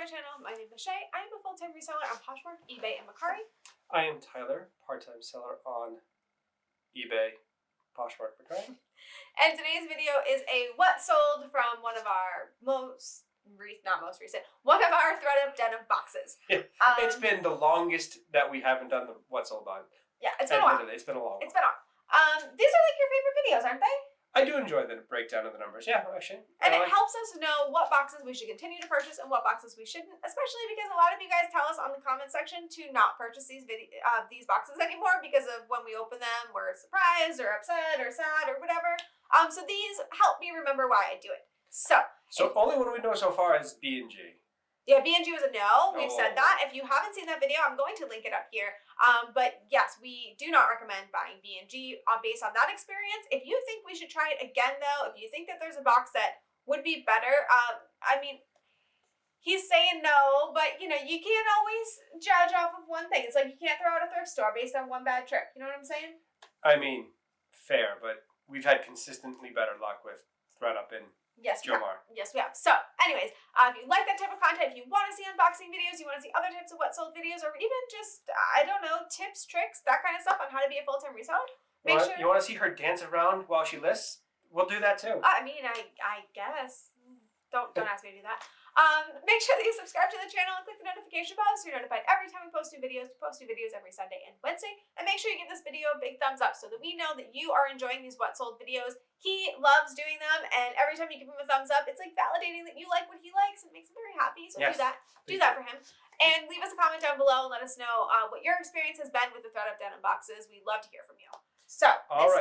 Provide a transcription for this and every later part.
my channel. My name is Shay. I am a full-time reseller on Poshmark, eBay, and Mercari. I am Tyler, part-time seller on eBay, Poshmark, Mercari. And today's video is a what sold from one of our one of our Thred Up Denim boxes. Yeah, it's been the longest that we haven't done the what sold on. Yeah, it's been a while. It's been a long one. It's been a while. These are like your favorite videos, aren't they? I do enjoy the breakdown of the numbers. Yeah, actually. And it helps us know what boxes we should continue to purchase and what boxes we shouldn't, especially because a lot of you guys tell us on the comment section to not purchase these boxes anymore because of when we open them, we're surprised or upset or sad or whatever. So these help me remember why I do it. So only one we know so far is B&G. Yeah, B&G was a no. We've said that. If you haven't seen that video, I'm going to link it up here. But yes, we do not recommend buying B&G based on that experience. If you think we should try it again, though, if you think that there's a box that would be better, I mean, he's saying no, but, you know, you can't always judge off of one thing. It's like you can't throw out a thrift store based on one bad trip. You know what I'm saying? I mean, fair, but we've had consistently better luck with Thred Up and Jomar. Yes, we have. So, anyways, if you like that type of content, if you want to see unboxing videos, you want to see other types of what sold videos, or even just, I don't know, tips, tricks, that kind of stuff on how to be a full-time reseller, You want to see her dance around while she lists? We'll do that too. I mean, I guess. Don't ask me to do that. Make sure that you subscribe to the channel and click the notification bell so you're notified every time we post new videos. We post new videos every Sunday and Wednesday. And make sure you give this video a big thumbs up so that we know that you are enjoying these what sold videos. He loves doing them, and every time you give him a thumbs up, it's like validating that you like what he likes. It makes him very happy. So yes, do that for him. And leave us a comment down below and let us know what your experience has been with the Thred Up Denim boxes. We'd love to hear from you. So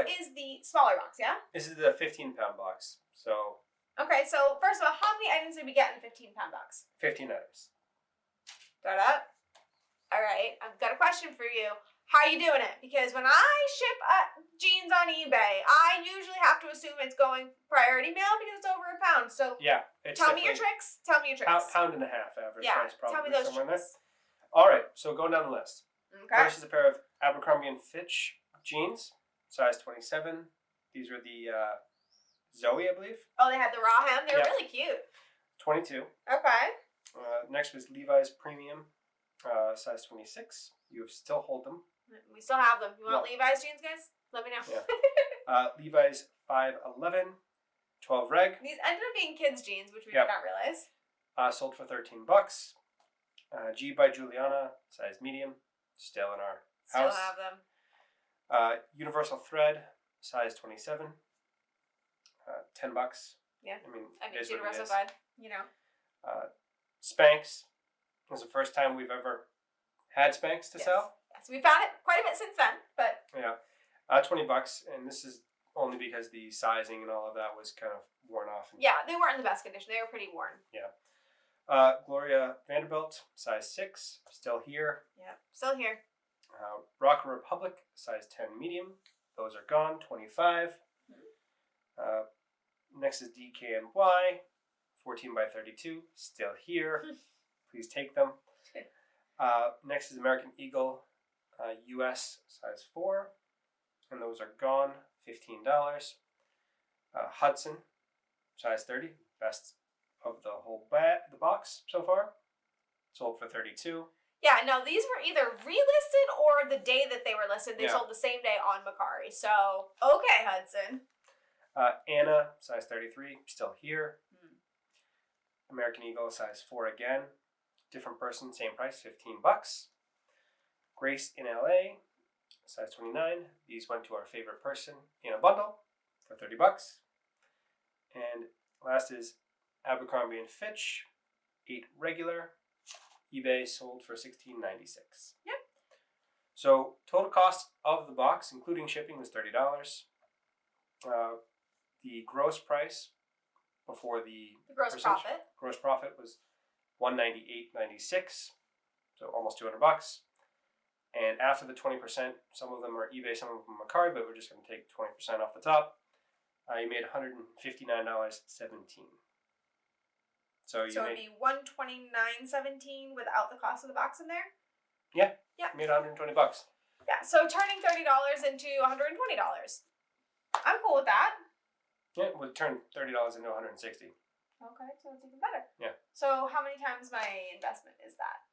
this is the smaller box, yeah? This is the 15-pound box. So. Okay, so first of all, how many items did we get in the 15-pound box? 15 items. Thred up. All right, I've got a question for you. How are you doing it? Because when I ship jeans on eBay, I usually have to assume it's going priority mail because it's over a pound. So yeah, tell me your tricks. Tell me your tricks. Pound and a half average price, probably. Tell me those tricks. All right, so going down the list. Okay. First is a pair of Abercrombie & Fitch jeans, size 27. These were the Zoe, I believe. Oh, they had the raw hem. They were really cute. 22. Okay. Next was Levi's Premium, size 26. You still hold them. We still have them. You want Levi's jeans, guys? Let me know. Yeah. Levi's 511, 12 reg. These ended up being kids' jeans, which we did not realize. Sold for $13. G by Juliana, size medium. Still in our house. Still have them. Universal Thread, size 27. $10. Yeah. I mean it's Universal Thread, you know. Spanx. This is the first time we've ever had Spanx to sell. Yes, we found it quite a bit since then, but yeah, $20, and this is only because the sizing and all of that was kind of worn off. Yeah, they weren't in the best condition. They were pretty worn. Yeah. Gloria Vanderbilt, size 6, still here. Yeah, still here. Rocker Republic, size 10 medium. Those are gone, 25. Next is DKNY, 14 by 32, still here. Please take them. Next is American Eagle, US, size 4, and those are gone, $15. Hudson, size 30, best of the whole the box so far, sold for $32. Yeah, no, these were either relisted or the day that they were listed, they sold the same day on Mercari. So, okay, Hudson. Anna, size 33, still here. American Eagle, size 4 again. Different person, same price, $15. Grace in LA, size 29. These went to our favorite person in a bundle for $30. And last is Abercrombie & Fitch, 8 regular. eBay sold for $16.96. Yep. So total cost of the box, including shipping, was $30. The gross price before the gross profit was $198.96, so almost $200. And after the 20%, some of them are eBay, some of them are Mercari, but we're just going to take 20% off the top. You made $159.17. So it'd be $129.17 without the cost of the box in there. Yeah. Yeah. Made $120. Yeah. So turning $30 into $120. I'm cool with that. Yeah, we'll turn $30 into $160. Okay, so it's even better. Yeah. So how many times my investment is that?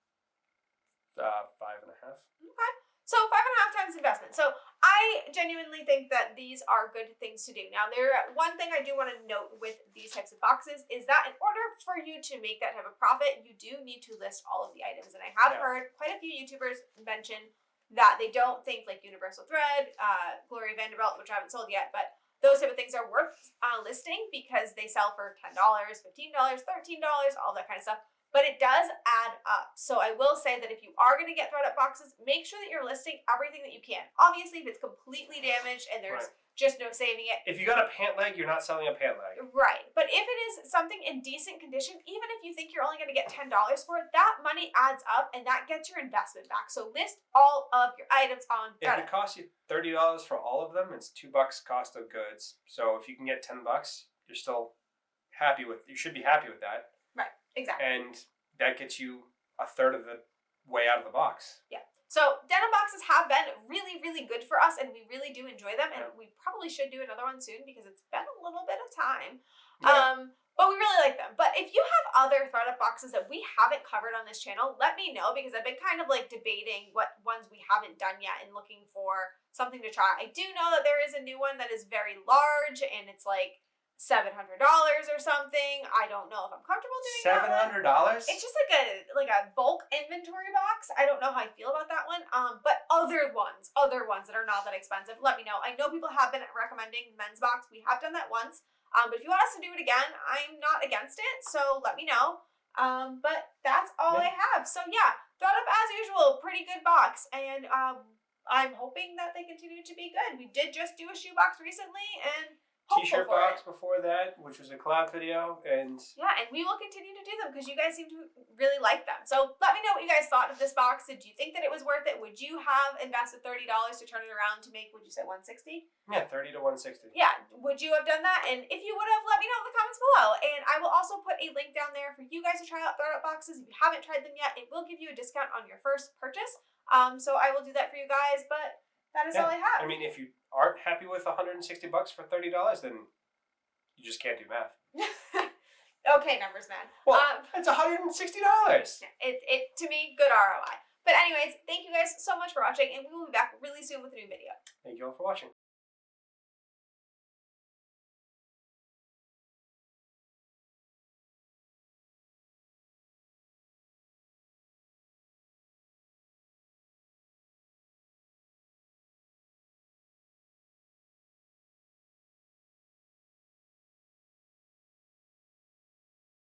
5.5. Okay. So 5.5 times investment. So I genuinely think that these are good things to do. Now, one thing I do want to note with these types of boxes is that in order for you to make that type of profit, you do need to list all of the items. And I have heard quite a few YouTubers mention that they don't think like Universal Thread, Gloria Vanderbilt, which I haven't sold yet, but those type of things are worth listing because they sell for $10, $15, $13, all that kind of stuff. But it does add up. So I will say that if you are going to get Thred Up boxes, make sure that you're listing everything that you can. Obviously, if it's completely damaged and there's just no saving it. If you got a pant leg, you're not selling a pant leg. Right. But if it is something in decent condition, even if you think you're only going to get $10 for it, that money adds up and that gets your investment back. So list all of your items on Thred Up. If it costs you $30 for all of them, it's $2 cost of goods. So if you can get $10, you're still happy with. You should be happy with that. Right. Exactly. And that gets you a third of the way out of the box. Yeah. So denim boxes have been really, really good for us, and we really do enjoy them. And we probably should do another one soon because it's been a little bit of time. Yeah. But we really like them. But if you have other Thred Up boxes that we haven't covered on this channel, let me know because I've been kind of like debating what ones we haven't done yet and looking for something to try. I do know that there is a new one that is very large and it's like $700 or something. I don't know if I'm comfortable doing $700? It's just like a bulk inventory box. I don't know how I feel about that one. But other ones that are not that expensive, let me know. I know people have been recommending men's box. We have done that once. But if you want us to do it again, I'm not against it. So let me know. But that's all I have. So yeah, Thred Up as usual, pretty good box. And I'm hoping that they continue to be good. We did just do a shoe box recently and T-shirt box before that, which was a collab video, and and we will continue to do them because you guys seem to really like them. So let me know what you guys thought of this box. Did you think that it was worth it? Would you have invested $30 to turn it around to make? Would you say 160? Yeah, 30 to 160. Yeah, would you have done that? And if you would have, let me know in the comments below. And I will also put a link down there for you guys to try out Thred Up boxes. If you haven't tried them yet, it will give you a discount on your first purchase. So I will do that for you guys. But that is all I have. I mean, if you aren't happy with $160 for $30, then you just can't do math. Okay, numbers man. Well, it's $160. It to me, good ROI. But anyways, thank you guys so much for watching, and we will be back really soon with a new video. Thank you all for watching.